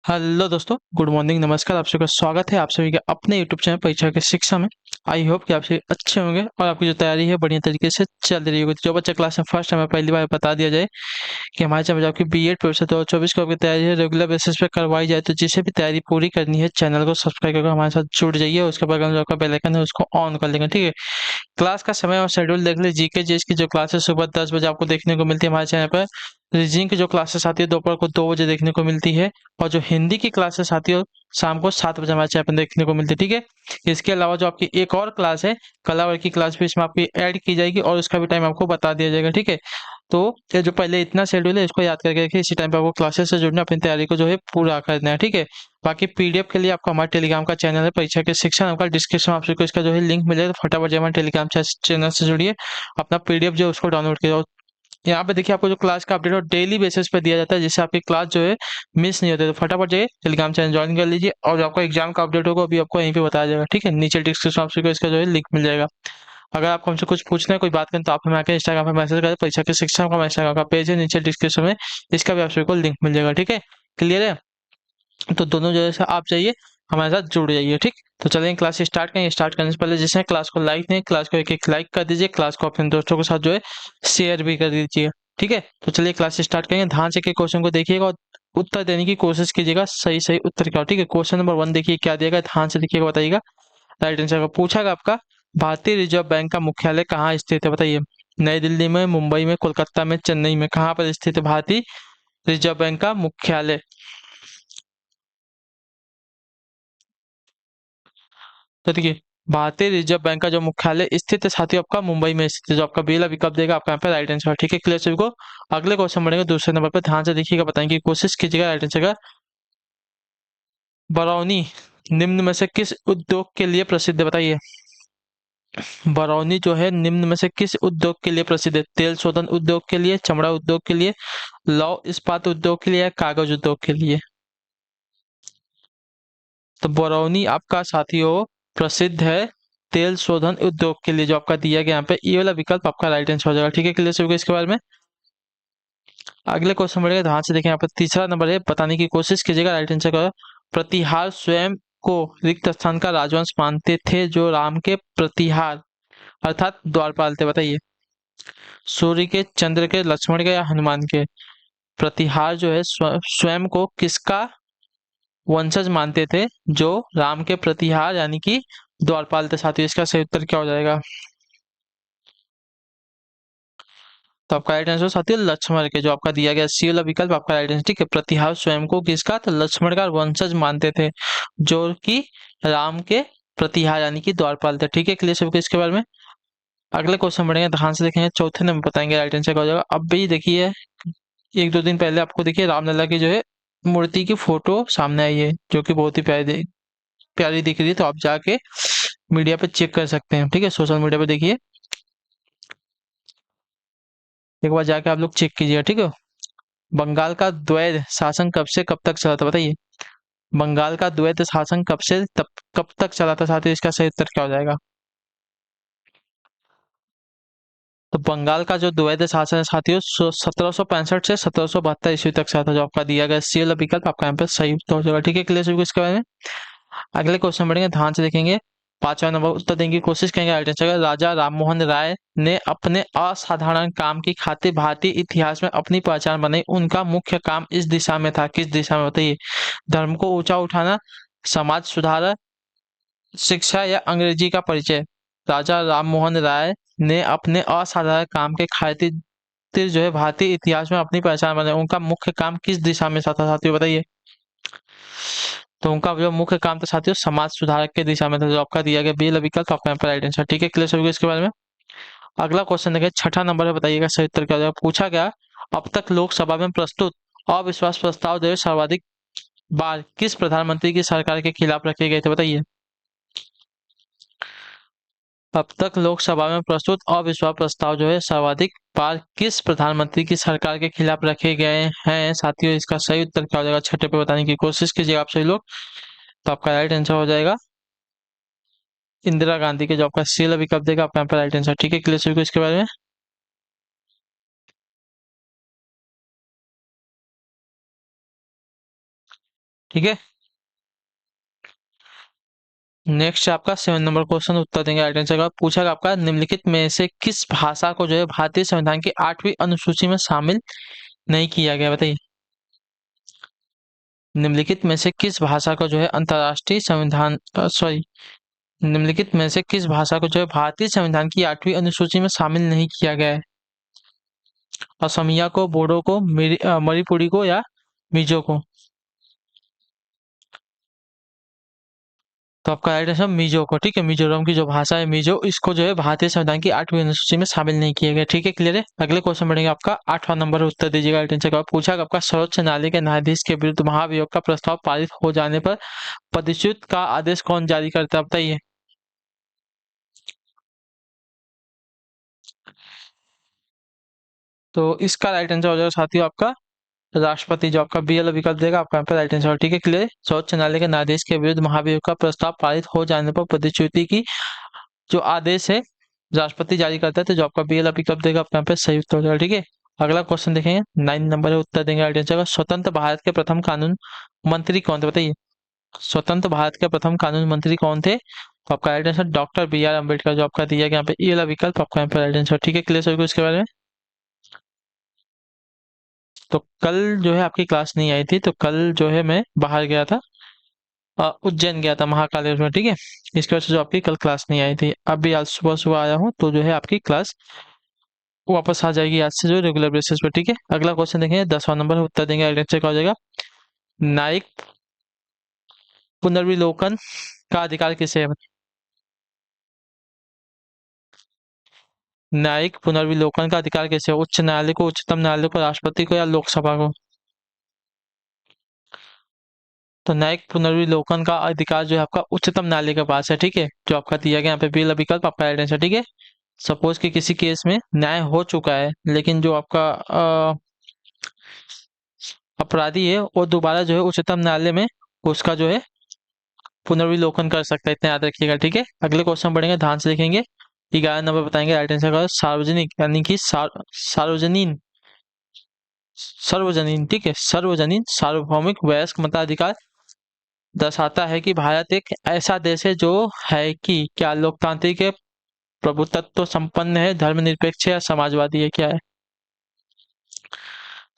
Hello दोस्तों, good morning, नमस्कार। आप सभी का स्वागत है आप सभी के अपने यूट्यूब चैनल परीक्षा के शिक्षा में। आई होप कि आप सभी अच्छे होंगे और आपकी जो तैयारी है बढ़िया तरीके से चल रही होगी। तो जो बच्चा क्लास में फर्स्ट हमें पहली बार बता दिया जाए कि हमारे चैनल में जो आपकी बीएड प्रोफेसर 2024 की आपकी तैयारी है रेगुलर बेसिस पे करवाई जाए, तो जिसे भी तैयारी पूरी करनी है चैनल को सब्सक्राइब करके हमारे साथ जुड़ जाइए। उसके बाद जो आपका बेल आइकन है उसको ऑन कर लेंगे, ठीक है। क्लास का समय और शेड्यूल देख लीजिए। जीके जीएस की जो क्लासेस सुबह 10 बजे आपको देखने को मिलती है हमारे चैनल पर। रीजनिंग की जो क्लासेस आती है दोपहर को 2 बजे देखने को मिलती है। और जो हिंदी की क्लासेस आती है शाम को 7 बजे हमारे चैनल पर देखने को मिलती है, ठीक है। इसके अलावा जो आपकी एक और क्लास है कला वर्ग की क्लास भी इसमें आपकी ऐड की जाएगी और उसका भी टाइम आपको बता दिया जाएगा, ठीक है। तो ये जो पहले इतना शेड्यूल है इसको याद करके रखिए। इसी टाइम पे आपको क्लासेस से जुड़ना, अपनी तैयारी को जो है पूरा करना है, ठीक है। बाकी पीडीएफ के लिए आपका हमारे टेलीग्राम का चैनल है परीक्षा के शिक्षा नाम का, डिस्क्रिप्शन में आप सबको इसका जो है लिंक मिलेगा। तो फटाफट हमारे टेलीग्राम चैनल से जुड़िए, अपना पीडीएफ जो है उसको डाउनलोड कीजिए। यहाँ पे देखिए आपको जो क्लास का अपडेट और डेली बेसिस पे दिया जाता है, जिससे आपकी क्लास जो है मिस नहीं होती। तो फटाफट जाइए टेलीग्राम चैनल ज्वाइन कर लीजिए और जो आपका एग्जाम का अपडेट होगा अभी आपको यहीं पे बताया जाएगा, ठीक है। नीचे डिस्क्रिप्शन आपको इसका जो है लिंक मिल जाएगा। अगर आपको हमसे कुछ पूछना है, कोई बात करें, तो आप हमें आके इंस्टाग्राम पे मैसेज करें। परीक्षा के शिक्षा का इंस्टाग्राम का पेज है नीचे डिस्क्रिप्शन में, इसका भी आप सभी को लिंक मिल जाएगा, ठीक है। क्लियर है? तो दोनों जो है आप जाइए हमारे साथ जुड़ जाइए, ठीक। तो चलिए क्लास स्टार्ट करें। स्टार्ट करने से पहले जिसने क्लास को लाइक नहीं, क्लास को एक एक लाइक कर दीजिए, क्लास को अपने दोस्तों के साथ जो है शेयर भी कर दीजिए, ठीक है। तो चलिए क्लास स्टार्ट करेंगे। ध्यान से के क्वेश्चन को देखिएगा और उत्तर देने की कोशिश कीजिएगा। सही सही उत्तर क्या हो, ठीक है। क्वेश्चन नंबर 1 देखिए क्या दिएगा, ध्यान से देखिएगा, बताइएगा। राइट आंसर का पूछागा आपका, भारतीय रिजर्व बैंक का मुख्यालय कहाँ स्थित है, बताइए। नई दिल्ली में, मुंबई में, कोलकाता में, चेन्नई में, कहाँ पर स्थित है भारतीय रिजर्व बैंक का मुख्यालय? तो देखिए, भारतीय रिजर्व बैंक का जो मुख्यालय स्थित है साथियों आपका मुंबई में स्थित है। जो आपका बेला विकल्प देगा आपका यहाँ पे राइट आंसर, ठीक है। क्लियर सभी को? अगले क्वेश्चन बढ़ेंगे दूसरे नंबर पर, ध्यान से देखिएगा, बताएंगे कोशिश कीजिएगा। राइट आंसर का, बरौनी निम्न में से किस उद्योग के लिए प्रसिद्ध है, बताइए। बरौनी जो है निम्न में से किस उद्योग के लिए प्रसिद्ध है? तेल शोधन उद्योग के लिए, चमड़ा उद्योग के लिए, लौह इस्पात उद्योग के लिए, या कागज उद्योग के लिए? तो बरौनी आपका साथियों प्रसिद्ध है तेल शोधन उद्योग के लिए। जो आपका दिया गया यहाँ पे ये वाला विकल्प आपका राइट आंसर हो जाएगा, ठीक है। क्लियर सभी इसके बारे में? अगले क्वेश्चन बढ़ेगा, ध्यान से देखें। यहाँ पर तीसरा नंबर है, बताने की कोशिश कीजिएगा राइट आंसर का। प्रतिहार स्वयं को रिक्त स्थान का राजवंश मानते थे जो राम के प्रतिहार अर्थात द्वारपाल थे, बताइए। सूर्य के, चंद्र के, लक्ष्मण के, या हनुमान के? प्रतिहार जो है स्वयं को किसका वंशज मानते थे जो राम के प्रतिहार यानी कि द्वारपाल थे साथियों? इसका सही उत्तर क्या हो जाएगा? तो आपका राइट आंसर साथियों लक्ष्मण के, जो आपका दिया गया सी वाला विकल्प आपका राइट आंसर, ठीक है। प्रतिहार स्वयं को किसका? तो लक्ष्मण का वंशज मानते थे जो कि राम के प्रतिहार यानी कि द्वारपाल थे, ठीक है। क्लियर सबको इसके बारे में? अगले क्वेश्चन बढ़ेंगे, ध्यान से देखेंगे। चौथे नंबर बताएंगे राइट आंसर क्या हो जाएगा। अब भी देखिए, एक दो दिन पहले आपको देखिए रामलला की जो है मूर्ति की फोटो सामने आई है, जो कि बहुत ही प्यारी दिख रही है। तो आप जाके मीडिया पे चेक कर सकते हैं, ठीक है। सोशल मीडिया पे देखिए, एक बार जाके आप लोग चेक कीजिएगा, ठीक है। बंगाल का द्वैध शासन कब से कब तक चला था, बताइए। बंगाल का द्वैध शासन कब से तब कब तक चला था साथियों? इसका सही उत्तर क्या हो जाएगा? तो बंगाल का जो द्वैध शासन है साथियों 1765 से 1772 ईस्वी तक चला था। जो आपका दिया गया सी वाला विकल्प आपका यहाँ पे सही उत्तर हो जाएगा, ठीक है। क्लियर सभी को इसके बारे में? अगले क्वेश्चन बढ़ेंगे, ध्यान से देखेंगे। पांचवा नंबर उत्तर देने की कोशिश करेंगे राइट आंसर का। राजा राममोहन राय ने अपने असाधारण काम की खातिर भारतीय इतिहास में अपनी पहचान बनाई। उनका मुख्य काम इस दिशा में था, किस दिशा में, बताइए। धर्म को ऊंचा उठाना, समाज सुधार, शिक्षा, या अंग्रेजी का परिचय? राजा राममोहन राय ने अपने असाधारण काम के खातिर जो है भारतीय इतिहास में अपनी पहचान बनाई। उनका मुख्य काम किस दिशा में था साथियों, बताइए। तो उनका जो मुख्य काम था साथियों समाज सुधारक के दिशा में था। जो आपका दिया गया बी विकल्प आपका यहाँ पर राइट आंसर, ठीक है। क्लियर सभी को इसके बारे में? अगला क्वेश्चन देखिए, छठा नंबर है, बताइएगा सही उत्तर क्या हो जाएगा। पूछा गया, अब तक लोकसभा में प्रस्तुत अविश्वास प्रस्ताव जो है सर्वाधिक बार किस प्रधानमंत्री की सरकार के खिलाफ रखे गए थे, बताइए। अब तक लोकसभा में प्रस्तुत अविश्वास प्रस्ताव जो है सर्वाधिक बार किस प्रधानमंत्री की सरकार के खिलाफ रखे गए हैं साथियों? इसका सही उत्तर क्या हो जाएगा? छठे पे बताने की कोशिश कीजिएगा आप सभी लोग। तो आपका राइट आंसर हो जाएगा इंदिरा गांधी के। जो आपका सी वाला विकल्प देगा आपका यहाँ पे राइट आंसर, ठीक है। क्लियर सभी को इसके बारे में? ठीक है। नेक्स्ट आपका 7 नंबर क्वेश्चन उत्तर देंगे राइट आंसर का। पूछा गया आपका निम्नलिखित में से किस भाषा को जो है भारतीय संविधान की 8वीं अनुसूची में शामिल नहीं किया गया, बताइए। निम्नलिखित में से किस भाषा को जो है अंतर्राष्ट्रीय संविधान सॉरी निम्नलिखित में से किस भाषा को जो है भारतीय संविधान की 8वीं अनुसूची में शामिल नहीं किया गया है? असमिया को, बोडो को, मणिपुरी को या मिजो को? तो आपका राइट आंसर मिजो को, ठीक है। मिजोरम की जो भाषा है मिजो, इसको जो है भारतीय संविधान की 8वीं अनुसूची में शामिल नहीं किया गया, ठीक है। क्लियर है। अगले क्वेश्चन बढ़ेंगे आपका 8वां नंबर उत्तर दीजिएगा राइट आंसर का। पूछा कि आपका सर्वोच्च न्यायालय के न्यायाधीश के विरुद्ध महाभियोग का प्रस्ताव पारित हो जाने पर पदच्युत का आदेश कौन जारी करता है, बताइए। तो इसका राइट आंसर हो जाएगा साथियों आपका राष्ट्रपति, जो आपका बी वाला विकल्प देगा आपका यहाँ पे राइट आंसर, ठीक है। क्लियर। सर्वोच्च न्यायालय के न्यायाधीश के विरुद्ध महाभियोग का प्रस्ताव पारित हो जाने पर पदच्युति की जो आदेश है राष्ट्रपति जारी करता है, तो जो आपका बी वाला विकल्प देगा आपका यहाँ पे सही उत्तर हो जाएगा, ठीक है। अगला क्वेश्चन देखेंगे 9 नंबर है उत्तर देंगे राइट आंसर का। स्वतंत्र भारत के प्रथम कानून मंत्री कौन थे, बताइए। स्वतंत्र भारत के प्रथम कानून मंत्री कौन थे? तो आपका right answer doctor B R Ambedkar, जो आपका दिया गया यहाँ पे ई वाला विकल्प आपका यहाँ पे राइट आंसर, ठीक है। क्लियर सभी को इसके बारे में। तो कल जो है आपकी क्लास नहीं आई थी, तो कल जो है मैं बाहर गया था, उज्जैन गया था महाकालेश्वर में, ठीक है। इसकी वजह से जो आपकी कल क्लास नहीं आई थी। अभी आज सुबह सुबह आया हूँ, तो जो है आपकी क्लास वापस आ जाएगी आज से जो रेगुलर बेसिस पे, ठीक है। अगला क्वेश्चन देखेंगे 10वां नंबर उत्तर देंगे राइट आंसर का हो जाएगा। न्यायिक पुनर्विलोकन का अधिकार किसे है? न्यायिक पुनर्विलोकन का अधिकार किसे है? उच्च न्यायालय को, उच्चतम न्यायालय को, राष्ट्रपति को या लोकसभा को? तो न्यायिक पुनर्विलोकन का अधिकार जो है आपका उच्चतम न्यायालय के पास है, ठीक है। जो आपका दिया गया यहाँ पे बी विकल्प आपका राइट आंसर, ठीक है। सपोज कि किसी केस में न्याय हो चुका है, लेकिन जो आपका अपराधी है वो दोबारा जो है उच्चतम न्यायालय में उसका जो है पुनर्विलोकन कर सकता है, इतना याद रखिएगा, ठीक है। अगले क्वेश्चन बढ़ेंगे, ध्यान से देखेंगे। 11 नंबर बताएंगे राइट आंसर का। सार्वजनिक यानी कि सार्वजनीन सर्वजनीन, ठीक है, सर्वजनीन सार्वभौमिक वयस्क मताधिकार दर्शाता है कि भारत एक ऐसा देश है जो है कि क्या लोकतांत्रिक है, प्रभुत्व संपन्न है, धर्मनिरपेक्ष है या समाजवादी है, क्या है?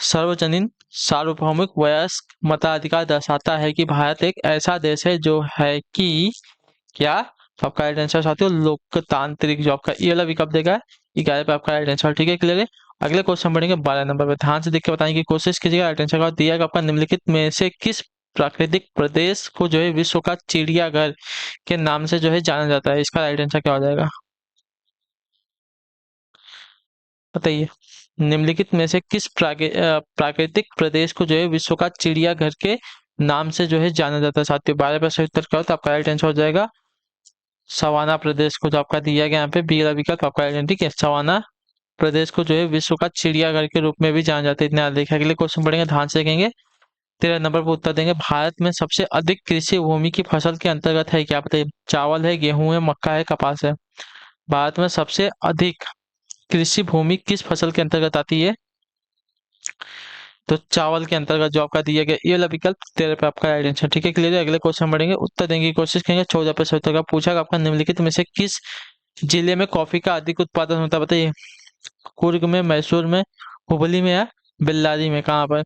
सार्वजनीन सार्वभौमिक वयस्क मताधिकार दर्शाता है कि भारत एक ऐसा देश है जो है कि क्या? तो आपका राइट आंसर साथियों लोकतांत्रिक, जो आपका ये वाला विकल्प देगा 11 पे आपका राइट आंसर, ठीक है। क्लियर है। अगले क्वेश्चन बढ़ेंगे 12 नंबर पे, ध्यान से देख के बताने की कोशिश कीजिएगा। राइट आंसर का दिया गया आपका निम्नलिखित में से किस प्राकृतिक प्रदेश को जो है विश्व का चिड़ियाघर के नाम से जो है जाना जाता है? इसका राइट आंसर क्या हो जाएगा, बताइए। निम्नलिखित में से किस प्राकृतिक प्रदेश को जो है विश्व का चिड़ियाघर के नाम से जो है जाना जाता है साथियों? 12 पर सही उत्तर करो तो आपका राइट आंसर हो जाएगा सवाना प्रदेश को, जो आपका दिया गया यहाँ पे बी वाला विकल्प आपका राइट, ठीक है। सवाना प्रदेश को जो है विश्व का चिड़ियाघर के रूप में भी जाना जाता है, इतना याद रखिए। अगले क्वेश्चन पढ़ेंगे, ध्यान से देखेंगे। 13 नंबर पर उत्तर देंगे। भारत में सबसे अधिक कृषि भूमि की फसल के अंतर्गत है क्या, बताइए। चावल है, गेहूं है, मक्का है, कपास है? भारत में सबसे अधिक कृषि भूमि किस फसल के अंतर्गत आती है? तो चावल के अंतर्गत जो आपका दिया गया ये वाला विकल्प 13 पे आपका राइट आंसर, ठीक है। क्लियर है। अगले क्वेश्चन बढ़ेंगे, उत्तर देने की कोशिश करेंगे। 14 पे सही उत्तर का पूछा कि आपका निम्नलिखित में से किस जिले में कॉफी का अधिक उत्पादन होता है, बताइए। कुर्ग में, मैसूर में, हुबली में या बेल्लारी में, कहाँ पर?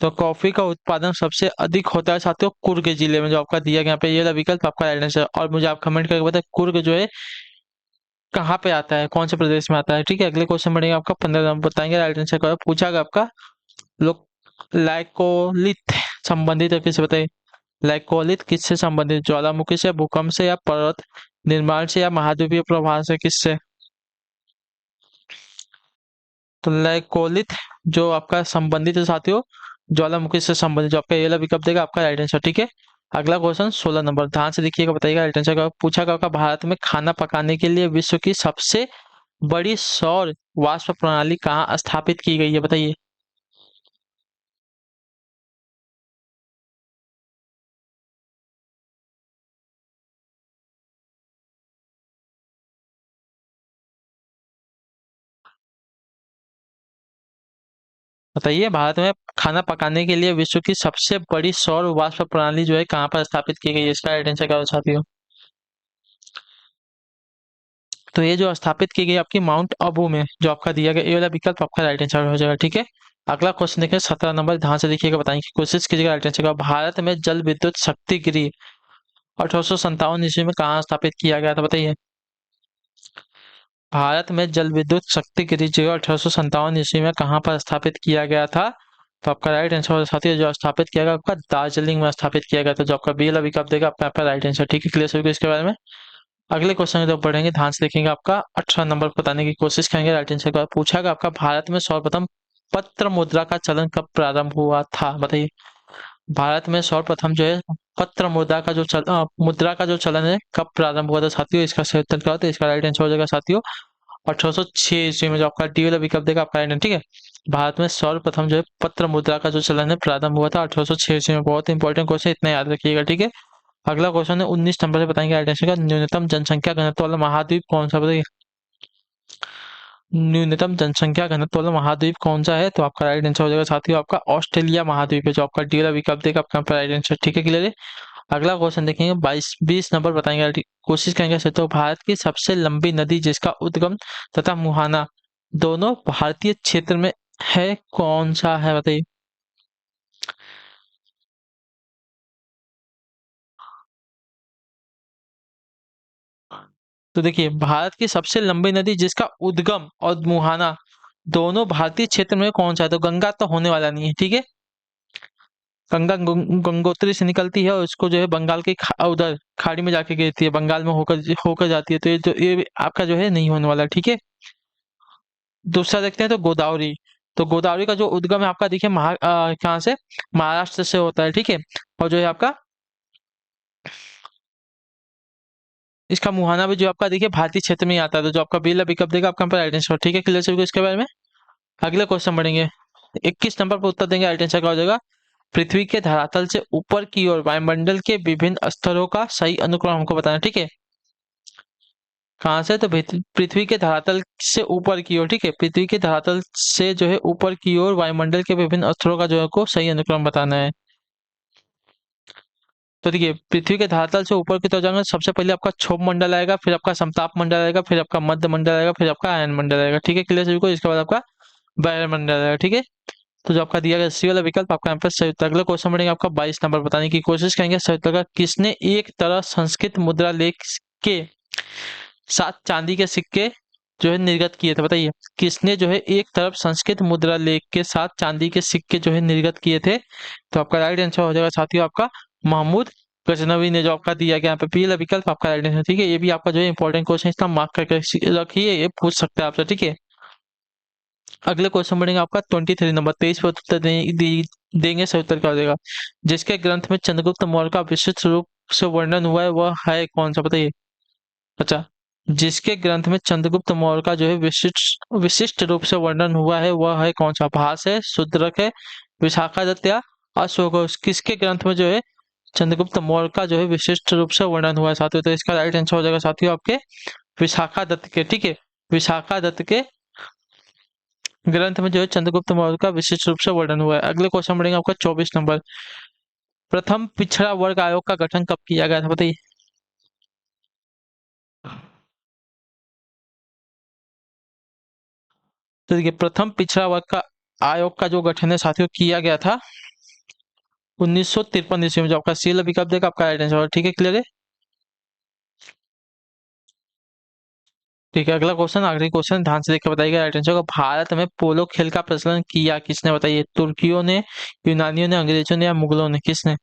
तो कॉफी का उत्पादन सबसे अधिक होता है साथियों कुर्ग जिले में, जो आपका दिया गया यहाँ पे ये वाला विकल्प आपका राइट आंसर। और मुझे आप कमेंट करके बताएं कुर्ग जो है कहाँ पे आता है, कौन से प्रदेश में आता है, ठीक है। अगले क्वेश्चन बढ़ेंगे आपका 15 नंबर बताएंगे राइट आंसर का। पूछा गया आपका लोग लाइकोलिथ संबंधित है किससे, बताइए। लाइकोलिथ किससे संबंधित? ज्वालामुखी से, भूकंप से या पर्वत निर्माण से या महाद्वीपीय प्रवाह से, किससे? तो लाइकोलिथ जो आपका संबंधित है साथियों ज्वालामुखी से संबंधित, जो आपका ये वाला विकल्प देगा आपका राइट आंसर, ठीक है। अगला क्वेश्चन 16 नंबर, ध्यान से देखिएगा, बताइएगा राइट आंसर का। पूछा गया आपका भारत में खाना पकाने के लिए विश्व की सबसे बड़ी सौर वाष्प प्रणाली कहाँ स्थापित की गई है, बताइए। बताइए, भारत में खाना पकाने के लिए विश्व की सबसे बड़ी सौर वाष्प प्रणाली जो है कहाँ पर स्थापित की गई है? इसका राइट आंसर क्या हो साथियों? तो ये जो स्थापित की गई आपकी माउंट अबू में, जो आपका दिया गया ये वाला विकल्प आपका राइट आंसर हो जाएगा। ठीक है, अगला क्वेश्चन देखिए 17 नंबर, ध्यान से देखिएगा, बताएंगे की कोशिश कीजिएगा राइट आंसर का। भारत में जल विद्युत शक्ति गृह 1857 ईस्वी में कहाँ स्थापित किया गया था? बताइए, भारत में जल विद्युत शक्ति गृह जो 1857 ईस्वी में कहाँ पर स्थापित किया गया था? तो आपका राइट आंसर साथियों जो स्थापित किया गया आपका दार्जिलिंग में स्थापित किया गया था, जो आपका बी वाला विकल्प देगा आपका आपका राइट आंसर। ठीक है, क्लियर सभी को इसके बारे में। अगले क्वेश्चन की तरफ बढ़ेंगे, ध्यान से देखेंगे, आपका 18 नंबर को बताने की कोशिश करेंगे। राइट आंसर का पूछा गया आपका भारत में सर्वप्रथम पत्र मुद्रा का चलन कब प्रारंभ हुआ था? बताइए, भारत में सर्वप्रथम जो है पत्र मुद्रा का जो मुद्रा का जो चलन है कब प्रारंभ हुआ था साथियों? इसका सही उत्तर क्या होता है? इसका राइट आंसर हो जाएगा साथियों 1806 ईस्वी में, जो आपका डी वाला विकल्प देगा आपका राइट आंसर। ठीक है, भारत में सर्वप्रथम जो है पत्र मुद्रा का जो चलन है प्रारंभ हुआ था 1806 ईस्वी में। बहुत इंपॉर्टेंट क्वेश्चन, इतना याद रखिएगा। ठीक है, अगला क्वेश्चन है 19 नंबर से, बताएंगे राइट आंसर का। न्यूनतम जनसंख्या घनत्व वाला महाद्वीप कौन सा? बताइए, न्यूनतम जनसंख्या घनत्व वाला महाद्वीप कौन सा है? तो आपका राइट आंसर हो जाएगा साथियों आपका ऑस्ट्रेलिया महाद्वीप है, जो आपका डी वाला विकल्प देगा आपका राइट आंसर। ठीक है, क्लियर है। अगला क्वेश्चन देखेंगे 20 नंबर, बताएंगे कोशिश करेंगे से। तो भारत की सबसे लंबी नदी जिसका उद्गम तथा मुहाना दोनों भारतीय क्षेत्र में है, कौन सा है? बताइए, तो देखिए, भारत की सबसे लंबी नदी जिसका उद्गम और मुहाना दोनों भारतीय क्षेत्र में कौन सा है? तो गंगा तो होने वाला नहीं है। ठीक है, गंगा गंगोत्री से निकलती है और उसको जो है बंगाल के उधर खाड़ी में जाके गिरती है, बंगाल में होकर होकर जाती है, तो ये आपका जो है नहीं होने वाला। ठीक है, दूसरा देखते हैं तो गोदावरी। तो गोदावरी का जो उद्गम है आपका देखिए कहाँ से, महाराष्ट्र से होता है। ठीक है, और जो है आपका इसका मुहाना भी जो आपका देखिए भारतीय क्षेत्र में ही आता है, तो जो आपका बिल पिकअप देगा आपका राइट आंसर। ठीक है, क्लियर सभी को इसके बारे में। अगले क्वेश्चन बढ़ेंगे, 21 नंबर पर उत्तर देंगे, राइट आंसर क्या हो जाएगा? पृथ्वी के धरातल से ऊपर की ओर वायुमंडल के विभिन्न स्तरों का सही अनुक्रम हमको बताना। ठीक है, कहाँ से? तो पृथ्वी के धरातल से ऊपर की ओर। ठीक है, पृथ्वी के धरातल से जो है ऊपर की ओर वायुमंडल के विभिन्न स्तरों का जो है को सही अनुक्रम बताना है। तो देखिए, पृथ्वी के धरातल से ऊपर की तरफ जाएंगे, सबसे पहले आपका क्षोभ मंडल आएगा, फिर आपका समताप मंडल आएगा, फिर आपका मध्य मंडल आएगा, फिर आपका आयन मंडल आएगा। ठीक है, क्लियर सभी को। इसके बाद आपका वायुमंडल आएगा। ठीक है, तो जो आपका दिया गया सी वाला विकल्प आपका यहाँ पर सही उत्तर। अगला क्वेश्चन बढ़ेंगे आपका 22 नंबर, बताने की कोशिश करेंगे सही उत्तर का। किसने एक तरह संस्कृत मुद्रा लेख के साथ चांदी के सिक्के जो है निर्गत किए थे? बताइए, किसने जो है एक तरफ संस्कृत मुद्रा लेख के साथ चांदी के सिक्के जो है निर्गत किए थे? तो आपका राइट आंसर हो जाएगा साथियों आपका महमूद गजनवी ने, जो आपका दिया गया यहाँ पे पहला विकल्प आपका राइट आंसर। ठीक है, ये भी आपका जो है इंपॉर्टेंट क्वेश्चन, इसका मार्क करके रखिए, ये पूछ सकते हैं आपसे। ठीक है, अगले क्वेश्चन बढ़ेंगे आपका 23 नंबर, 23 पर उत्तर देंगे सही उत्तर क्या हो जाएगा? जिसके ग्रंथ में चंद्रगुप्त मौर्य का विशिष्ट रूप से वर्णन हुआ है वह है कौन सा? बताइए, अच्छा, जिसके ग्रंथ में चंद्रगुप्त मौर्य का जो है विशिष्ट विशिष्ट रूप से वर्णन हुआ है वह है कौन सा? भास है, शूद्रक है, विशाखादत्त या अश्वघोष? किसके ग्रंथ में जो है चंद्रगुप्त मौर्य का जो है विशिष्ट रूप से वर्णन हुआ है साथियों? तो इसका राइट आंसर हो जाएगा साथियों आपके विशाखादत्त के। ठीक है, विशाखादत्त के ग्रंथ में जो है चंद्रगुप्त मौर्य का विशिष्ट रूप से वर्णन हुआ है। अगले क्वेश्चन बढ़ेंगे आपका 24 नंबर, प्रथम पिछड़ा वर्ग आयोग का गठन कब किया गया था? बताइए, तो देखिए, प्रथम पिछड़ा वर्ग का आयोग का जो गठन है साथियों किया गया था 1953 ईस्वी में, जो आपका सी विकल्प देगा आपका राइट आंसर। ठीक है, क्लियर है। ठीक है, अगला क्वेश्चन, आखिरी क्वेश्चन, ध्यान से देखकर बताइएगा राइट आंसर का। भारत में पोलो खेल का प्रचलन किया किसने? बताइए, तुर्कियों ने, यूनानियों ने, अंग्रेजों ने या मुगलों ने? किसने?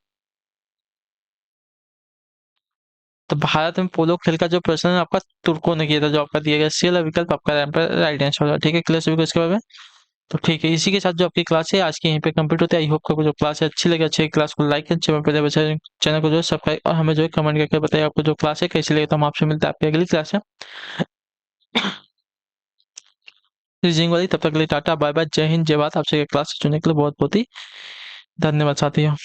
तो भारत में पोलो खेल का जो प्रचलन आपका तुर्कों ने किया था, जो आपका दिया गया सी विकल्प आपका राइट आंसर होगा। ठीक है, क्लियर सभी को इसके बारे में। तो ठीक है, इसी के साथ जो आपकी क्लास है आज की यहीं पे कंप्लीट होती है। आई होप आपको जो क्लास है अच्छी लगी, अच्छी क्लास को लाइक करें, चैनल को जो है सब्सक्राइब और हमें जो है कमेंट करके बताइए आपको जो क्लास है कैसी लगी। तो हम आपसे मिलते हैं आपकी अगली क्लास में रीजनिंग वाली। तब तक के लिए टाटा बाय बाय, जय हिंद, जय भारत। आपसे क्लास चुनने के लिए बहुत बहुत ही धन्यवाद साथियों।